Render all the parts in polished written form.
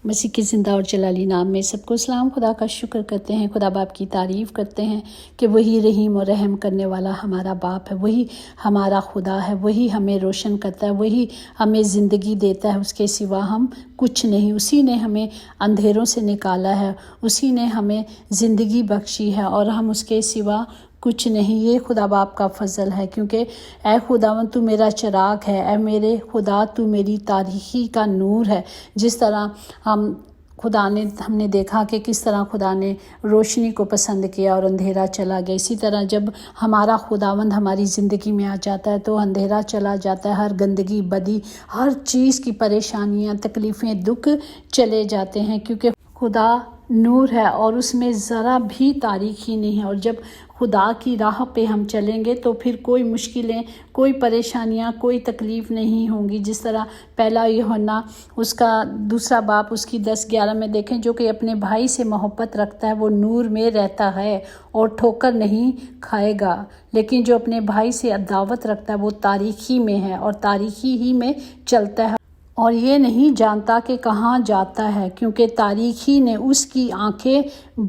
مسیح کے زندہ اور جلالی نام میں سب کو سلام۔ خدا کا شکر کرتے ہیں، خدا باپ کی تعریف کرتے ہیں کہ وہی رحیم اور رحم کرنے والا ہمارا باپ ہے، وہی ہمارا خدا ہے، وہی ہمیں روشن کرتا ہے، وہی ہمیں زندگی دیتا ہے، اس کے سوا ہم کچھ نہیں۔ اسی نے ہمیں اندھیروں سے نکالا ہے، اسی نے ہمیں زندگی بخشی ہے اور ہم اس کے سوا کچھ نہیں۔ یہ خدا باپ کا فضل ہے، کیونکہ اے خداوند تو میرا چراغ ہے، اے میرے خدا تو میری تاریکی کا نور ہے۔ جس طرح ہم نے دیکھا کہ کس طرح خدا نے روشنی کو پسند کیا اور اندھیرا چلا گیا، اسی طرح جب ہمارا خداوند ہماری زندگی میں آ جاتا ہے تو اندھیرا چلا جاتا ہے، ہر گندگی، بدی، ہر چیز کی پریشانیاں، تکلیفیں، دکھ چلے جاتے ہیں، کیونکہ خدا نور ہے اور اس میں ذرا بھی تاریکی نہیں ہے۔ اور جب خدا کی راہ پہ ہم چلیں گے تو پھر کوئی مشکلیں، کوئی پریشانیاں، کوئی تکلیف نہیں ہوں گی۔ جس طرح پہلا یوحنا اس کا 2 باب اس کی 10-11 میں دیکھیں، جو کہ اپنے بھائی سے محبت رکھتا ہے وہ نور میں رہتا ہے اور ٹھوکر نہیں کھائے گا، لیکن جو اپنے بھائی سے عداوت رکھتا ہے وہ تاریکی میں ہے اور تاریکی ہی میں چلتا ہے اور یہ نہیں جانتا کہ کہاں جاتا ہے، کیونکہ تاریکی نے اس کی آنکھیں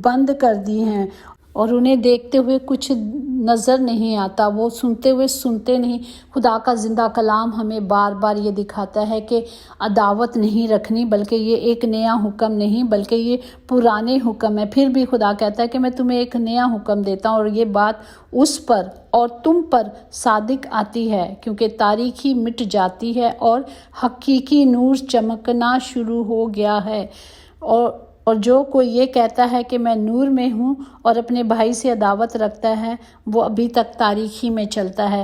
بند کر دی ہیں اور انہیں دیکھتے ہوئے کچھ نظر نہیں آتا، وہ سنتے ہوئے سنتے نہیں۔ خدا کا زندہ کلام ہمیں بار بار یہ دکھاتا ہے کہ عداوت نہیں رکھنی، بلکہ یہ ایک نیا حکم نہیں بلکہ یہ پرانے حکم ہے۔ پھر بھی خدا کہتا ہے کہ میں تمہیں ایک نیا حکم دیتا ہوں اور یہ بات اس پر اور تم پر صادق آتی ہے، کیونکہ تاریکی مٹ جاتی ہے اور حقیقی نور چمکنا شروع ہو گیا ہے۔ اور جو کوئی یہ کہتا ہے کہ میں نور میں ہوں اور اپنے بھائی سے عداوت رکھتا ہے وہ ابھی تک تاریکی میں چلتا ہے،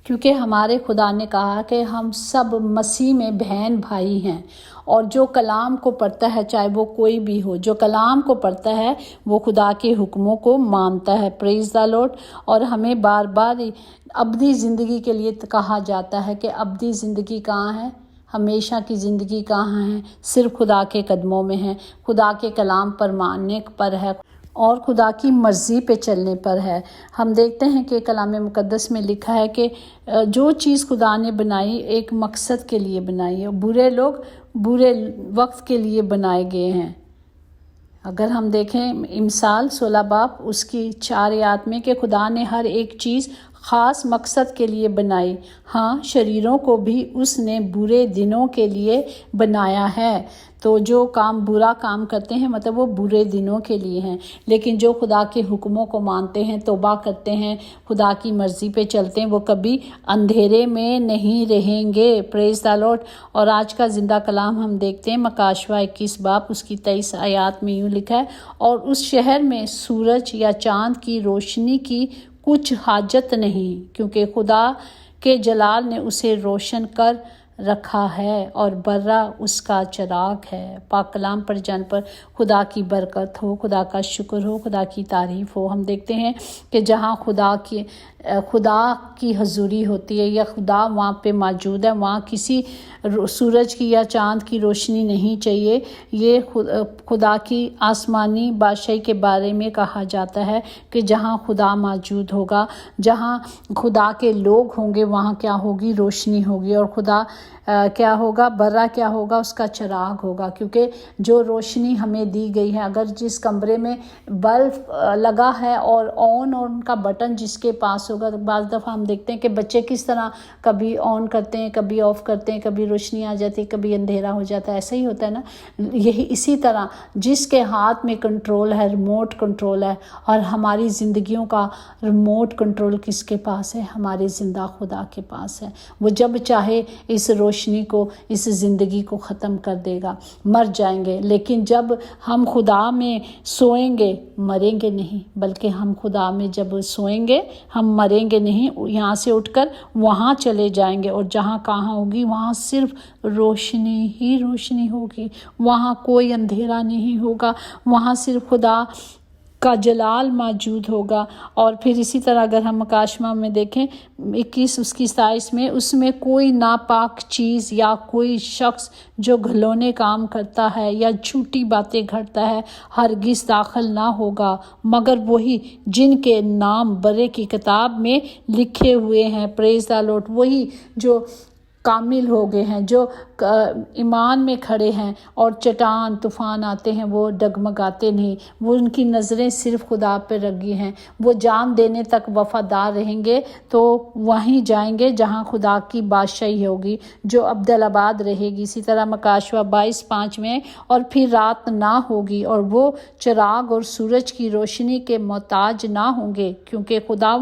کیونکہ ہمارے خدا نے کہا کہ ہم سب مسیح میں بہن بھائی ہیں، اور جو کلام کو پڑھتا ہے چاہے وہ کوئی بھی ہو، جو کلام کو پڑھتا ہے وہ خدا کے حکموں کو مانتا ہے۔ پریز دی لارڈ۔ اور ہمیں بار بار ابدی زندگی کے لیے کہا جاتا ہے کہ ابدی زندگی کہاں ہے، ہمیشہ کی زندگی کہاں ہے، صرف خدا کے قدموں میں ہے، خدا کے کلام پر ماننے پر ہے اور خدا کی مرضی پہ چلنے پر ہے۔ ہم دیکھتے ہیں کہ کلام مقدس میں لکھا ہے کہ جو چیز خدا نے بنائی ایک مقصد کے لیے بنائی ہے، برے لوگ برے وقت کے لیے بنائے گئے ہیں۔ اگر ہم دیکھیں مثال 16 باب اس کی 4 آیات میں کہ خدا نے ہر ایک چیز خاص مقصد کے لیے بنائی، ہاں شریروں کو بھی اس نے برے دنوں کے لیے بنایا ہے۔ تو جو کام برا کام کرتے ہیں مطلب وہ برے دنوں کے لیے ہیں، لیکن جو خدا کے حکموں کو مانتے ہیں، توبہ کرتے ہیں، خدا کی مرضی پہ چلتے ہیں، وہ کبھی اندھیرے میں نہیں رہیں گے۔ پریز دی لارڈ۔ اور آج کا زندہ کلام ہم دیکھتے ہیں مکاشوہ 21 باب اس کی 23 آیات میں یوں لکھا ہے، اور اس شہر میں سورج یا چاند کی روشنی کی کچھ حاجت نہیں، کیونکہ خدا کے جلال نے اسے روشن کر رکھا ہے اور برہ اس کا چراغ ہے۔ پاک کلام پر جان پر خدا کی برکت ہو، خدا کا شکر ہو، خدا کی تعریف ہو۔ ہم دیکھتے ہیں کہ جہاں خدا کی حضوری ہوتی ہے یا خدا وہاں پہ موجود ہے، وہاں کسی سورج کی یا چاند کی روشنی نہیں چاہیے۔ یہ خدا کی آسمانی بادشاہی کے بارے میں کہا جاتا ہے کہ جہاں خدا موجود ہوگا، جہاں خدا کے لوگ ہوں گے، وہاں کیا ہوگی؟ روشنی ہوگی۔ اور خدا کیا ہوگا؟ برا کیا ہوگا؟ اس کا چراغ ہوگا، کیونکہ جو روشنی ہمیں دی گئی ہے، اگر جس کمرے میں بلب لگا ہے اور آن اور ان کا بٹن جس کے پاس ہوگا، تو بعض دفعہ ہم دیکھتے ہیں کہ بچے کس طرح کبھی آن کرتے ہیں، کبھی آف کرتے ہیں، کبھی روشنی آ جاتی ہے، کبھی اندھیرا ہو جاتا ہے، ایسا ہی ہوتا ہے نا۔ یہی اسی طرح جس کے ہاتھ میں کنٹرول ہے، ریموٹ کنٹرول ہے، اور ہماری زندگیوں کا ریموٹ کنٹرول کس کے پاس ہے؟ ہمارے زندہ خدا کے پاس ہے۔ وہ جب چاہے اس روشنی کو، اس زندگی کو ختم کر دے گا، مر جائیں گے، لیکن جب ہم خدا میں سوئیں گے مریں گے نہیں، بلکہ ہم خدا میں جب سوئیں گے ہم مریں گے نہیں، یہاں سے اٹھ کر وہاں چلے جائیں گے، اور جہاں کہاں ہوگی وہاں صرف روشنی ہی روشنی ہوگی، وہاں کوئی اندھیرا نہیں ہوگا، وہاں صرف خدا کا جلال موجود ہوگا۔ اور پھر اسی طرح اگر ہم مکاشمہ میں دیکھیں 21 اس کی 27 میں، اس میں کوئی ناپاک چیز یا کوئی شخص جو گھلونے کام کرتا ہے یا جھوٹی باتیں گھڑتا ہے ہرگز داخل نہ ہوگا، مگر وہی جن کے نام برے کی کتاب میں لکھے ہوئے ہیں۔ پریز دی لارڈ۔ وہی جو کامل ہو گئے ہیں، جو ایمان میں کھڑے ہیں اور چٹان طوفان آتے ہیں وہ ڈگمگاتے نہیں، وہ ان کی نظریں صرف خدا پہ لگی ہیں، وہ جان دینے تک وفادار رہیں گے تو وہیں جائیں گے جہاں خدا کی بادشاہی ہوگی جو ابدالآباد رہے گی۔ اسی طرح مکاشوہ 22:5 میں، اور پھر رات نہ ہوگی اور وہ چراغ اور سورج کی روشنی کے محتاج نہ ہوں گے، کیونکہ خدا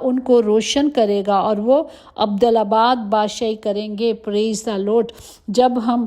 ان کو روشن کرے گا اور وہ ابدالآباد بادشاہی کریں گے۔ پریز دی لارڈ۔ جب ہم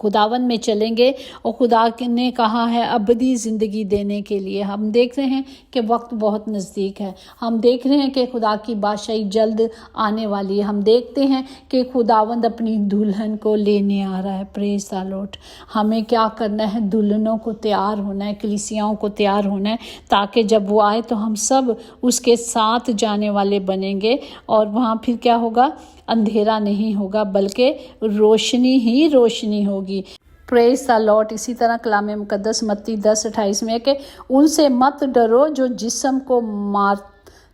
خداوند میں چلیں گے اور خدا نے کہا ہے ابدی زندگی دینے کے لیے، ہم دیکھ رہے ہیں کہ وقت بہت نزدیک ہے، ہم دیکھ رہے ہیں کہ خدا کی بادشاہی جلد آنے والی ہے، ہم دیکھتے ہیں کہ خداوند اپنی دلہن کو لینے آ رہا ہے۔ پریز دی لارڈ۔ ہمیں کیا کرنا ہے؟ دلہنوں کو تیار ہونا ہے، کلیسیاؤں کو تیار ہونا ہے، تاکہ جب وہ آئے تو ہم سب اس کے ساتھ جانے والے بنیں گے، اور وہاں پھر کیا ہوگا؟ اندھیرا نہیں ہوگا بلکہ روشنی ہی روشنی ہوگی۔ پریز دی لارڈ۔ اسی طرح کلام مقدس متی 10:28 میں کہ ان سے مت ڈرو جو جسم کو مار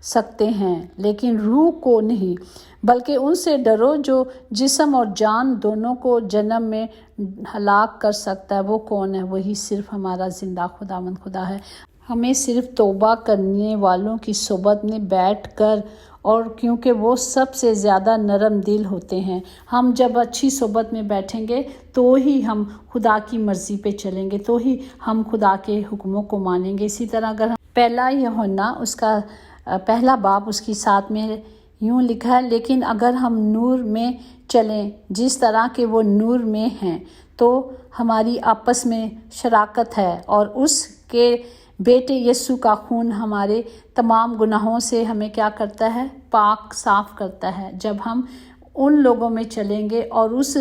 سکتے ہیں لیکن روح کو نہیں، بلکہ ان سے ڈرو جو جسم اور جان دونوں کو جہنم میں ہلاک کر سکتا ہے۔ وہ کون ہے؟ وہی صرف ہمارا زندہ خداوند خدا ہے۔ ہمیں صرف توبہ کرنے والوں کی صحبت میں بیٹھ کر، اور کیونکہ وہ سب سے زیادہ نرم دل ہوتے ہیں، ہم جب اچھی صحبت میں بیٹھیں گے تو ہی ہم خدا کی مرضی پہ چلیں گے، تو ہی ہم خدا کے حکموں کو مانیں گے۔ اسی طرح اگر ہم پہلا یوحنا اس کا پہلا باب اس کی 7 میں یوں لکھا ہے، لیکن اگر ہم نور میں چلیں جس طرح کہ وہ نور میں ہیں تو ہماری آپس میں شراکت ہے، اور اس کے بیٹے یسوع کا خون ہمارے تمام گناہوں سے ہمیں کیا کرتا ہے؟ پاک صاف کرتا ہے۔ جب ہم ان لوگوں میں چلیں گے اور اس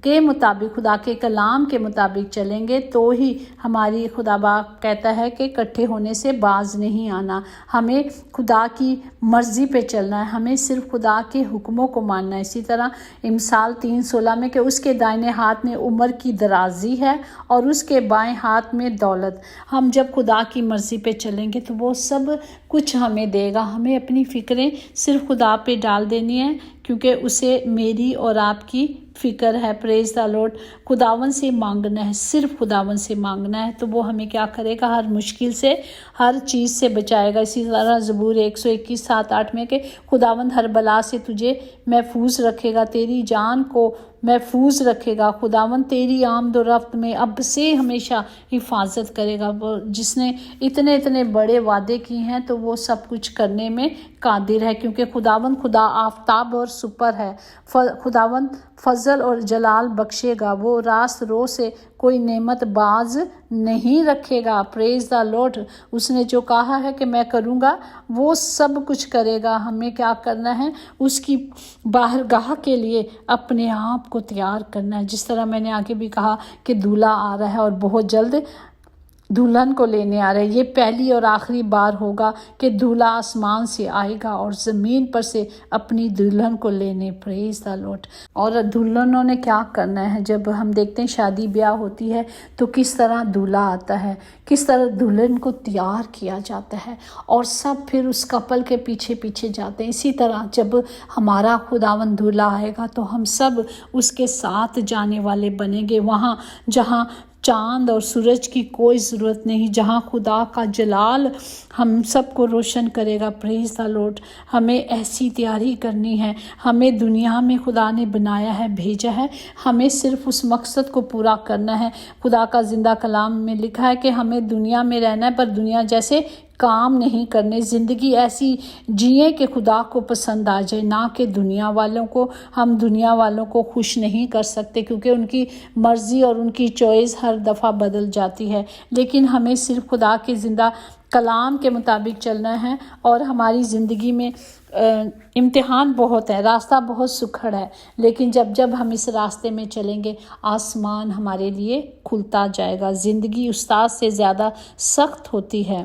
کے مطابق، خدا کے کلام کے مطابق چلیں گے تو ہی ہماری، خدا باپ کہتا ہے کہ اکٹھے ہونے سے باز نہیں آنا، ہمیں خدا کی مرضی پہ چلنا ہے، ہمیں صرف خدا کے حکموں کو ماننا ہے۔ اسی طرح امثال 3:16 میں کہ اس کے دائنے ہاتھ میں عمر کی درازی ہے اور اس کے بائیں ہاتھ میں دولت۔ ہم جب خدا کی مرضی پہ چلیں گے تو وہ سب کچھ ہمیں دے گا، ہمیں اپنی فکریں صرف خدا پہ ڈال دینی ہیں، کیونکہ اسے میری اور آپ کی فکر ہے۔ پریز دی لارڈ۔ خداوند سے مانگنا ہے، صرف خداوند سے مانگنا ہے تو وہ ہمیں کیا کرے گا؟ ہر مشکل سے، ہر چیز سے بچائے گا۔ اسی طرح زبور 121:7-8 میں کہ خداوند ہر بلا سے تجھے محفوظ رکھے گا، تیری جان کو محفوظ رکھے گا۔ خداوند تیری آمد و رفت میں اب سے ہمیشہ حفاظت کرے گا۔ جس نے اتنے بڑے وعدے کی ہیں تو وہ سب کچھ کرنے میں قادر ہے، کیونکہ خداوند خدا آفتاب اور سپر ہے۔ خداوند فضل اور جلال بخشے گا، وہ راست رو سے کوئی نعمت باز نہیں رکھے گا۔ پریز دی لارڈ۔ اس نے جو کہا ہے کہ میں کروں گا وہ سب کچھ کرے گا۔ ہمیں کیا کرنا ہے؟ اس کی بارگاہ کے لیے اپنے آپ کو تیار کرنا ہے۔ جس طرح میں نے آگے بھی کہا کہ دولہا آ رہا ہے اور بہت جلد دلہن کو لینے آ رہے ہیں۔ یہ پہلی اور آخری بار ہوگا کہ دولہا آسمان سے آئے گا اور زمین پر سے اپنی دلہن کو لینے۔ پریز دی لارڈ۔ اور دلہنوں نے کیا کرنا ہے؟ جب ہم دیکھتے ہیں شادی بیاہ ہوتی ہے تو کس طرح دولہا آتا ہے، کس طرح دلہن کو تیار کیا جاتا ہے، اور سب پھر اس کپل کے پیچھے پیچھے جاتے ہیں۔ اسی طرح جب ہمارا خداوند دولہا آئے گا تو ہم سب اس کے ساتھ جانے والے بنیں گے، وہاں جہاں چاند اور سورج کی کوئی ضرورت نہیں، جہاں خدا کا جلال ہم سب کو روشن کرے گا۔ پریز دی لارڈ۔ ہمیں ایسی تیاری کرنی ہے، ہمیں دنیا میں خدا نے بنایا ہے، بھیجا ہے، ہمیں صرف اس مقصد کو پورا کرنا ہے۔ خدا کا زندہ کلام میں لکھا ہے کہ ہمیں دنیا میں رہنا ہے پر دنیا جیسے کام نہیں کرنے، زندگی ایسی جئیں کہ خدا کو پسند آ جائے، نہ کہ دنیا والوں کو۔ ہم دنیا والوں کو خوش نہیں کر سکتے کیونکہ ان کی مرضی اور ان کی چوائس ہر دفعہ بدل جاتی ہے، لیکن ہمیں صرف خدا کے زندہ کلام کے مطابق چلنا ہے۔ اور ہماری زندگی میں امتحان بہت ہے، راستہ بہت سکھڑ ہے، لیکن جب ہم اس راستے میں چلیں گے آسمان ہمارے لیے کھلتا جائے گا۔ زندگی استاد سے زیادہ سخت ہوتی ہے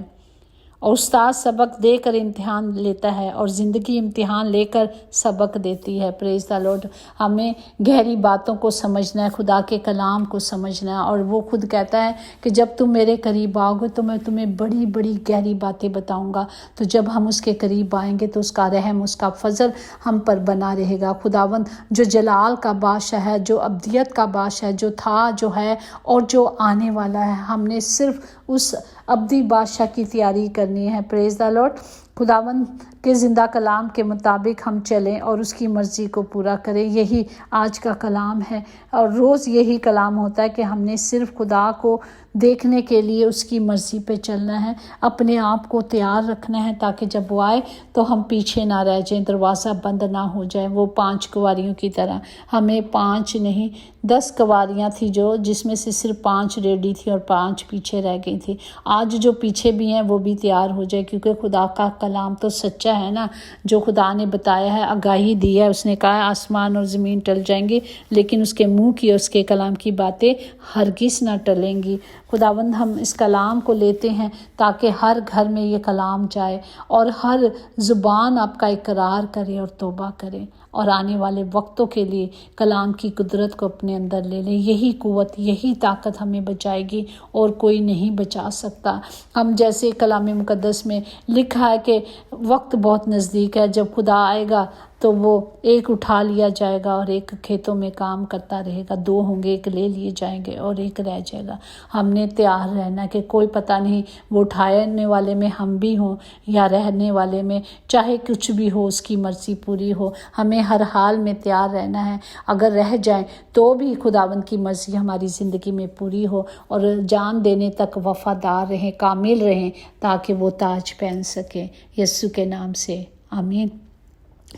اور استاد سبق دے کر امتحان لیتا ہے اور زندگی امتحان لے کر سبق دیتی ہے. پریز دا لارڈ. ہمیں گہری باتوں کو سمجھنا ہے، خدا کے کلام کو سمجھنا ہے، اور وہ خود کہتا ہے کہ جب تم میرے قریب آؤ گے تو میں تمہیں بڑی بڑی گہری باتیں بتاؤں گا. تو جب ہم اس کے قریب آئیں گے تو اس کا رحم، اس کا فضل ہم پر بنا رہے گا. خداوند جو جلال کا بادشاہ ہے، جو ابدیت کا بادشاہ ہے، جو تھا، جو ہے اور جو آنے والا ہے، ہم نے صرف اس ابدی بادشاہ کی تیاری کرنی ہے. پریز دا لارڈ. خداوند کے زندہ کلام کے مطابق ہم چلیں اور اس کی مرضی کو پورا کریں. یہی آج کا کلام ہے، اور روز یہی کلام ہوتا ہے کہ ہم نے صرف خدا کو دیکھنے کے لیے اس کی مرضی پہ چلنا ہے، اپنے آپ کو تیار رکھنا ہے تاکہ جب وہ آئے تو ہم پیچھے نہ رہ جائیں، دروازہ بند نہ ہو جائے. وہ 5 کنواریوں کی طرح، ہمیں 5 نہیں 10 کنواریاں تھیں جس میں سے صرف 5 ریڈی تھی اور 5 پیچھے رہ گئی تھی. آج جو پیچھے بھی ہیں وہ بھی تیار ہو جائے، کیونکہ خدا کا کلام تو سچا ہے نا. جو خدا نے بتایا ہے، آگاہی دی ہے، اس نے کہا ہے آسمان اور زمین ٹل جائیں گے لیکن اس کے منہ کی اور اس کے کلام کی باتیں ہرگز نہ ٹلیں گی. خداوند ہم اس کلام کو لیتے ہیں تاکہ ہر گھر میں یہ کلام جائے اور ہر زبان آپ کا اقرار کرے اور توبہ کرے، اور آنے والے وقتوں کے لیے کلام کی قدرت کو اپنے اندر لے لیں. یہی قوت، یہی طاقت ہمیں بچائے گی اور کوئی نہیں بچا سکتا. ہم جیسے کلام مقدس میں لکھا ہے کہ وقت بہت نزدیک ہے، جب خدا آئے گا تو وہ ایک اٹھا لیا جائے گا اور ایک کھیتوں میں کام کرتا رہے گا. 2 ہوں گے، ایک لے لیے جائیں گے اور ایک رہ جائے گا. ہم نے تیار رہنا کہ کوئی پتہ نہیں وہ اٹھانے والے میں ہم بھی ہوں یا رہنے والے میں، چاہے کچھ بھی ہو اس کی مرضی پوری ہو. ہمیں ہر حال میں تیار رہنا ہے. اگر رہ جائیں تو بھی خداوند کی مرضی ہماری زندگی میں پوری ہو، اور جان دینے تک وفادار رہیں، کامل رہیں، تاکہ وہ تاج پہن سکیں. یسوع کے نام سے آمین.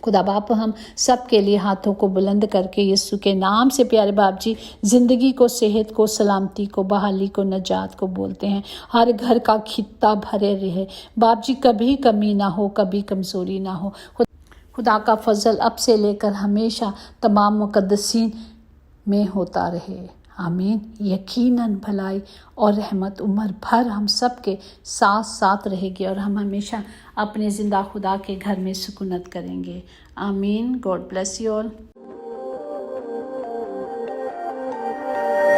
خدا باپ ہم سب کے لیے ہاتھوں کو بلند کر کے یسوع کے نام سے پیارے باپ جی زندگی کو، صحت کو، سلامتی کو، بحالی کو، نجات کو بولتے ہیں. ہر گھر کا خطہ بھرے رہے باپ جی، کبھی کمی نہ ہو، کبھی کمزوری نہ ہو. خدا کا فضل اب سے لے کر ہمیشہ تمام مقدسین میں ہوتا رہے. آمین. یقیناً بھلائی اور رحمت عمر بھر ہم سب کے ساتھ رہے گی، اور ہم ہمیشہ اپنے زندہ خدا کے گھر میں سکونت کریں گے. آمین. God bless you all.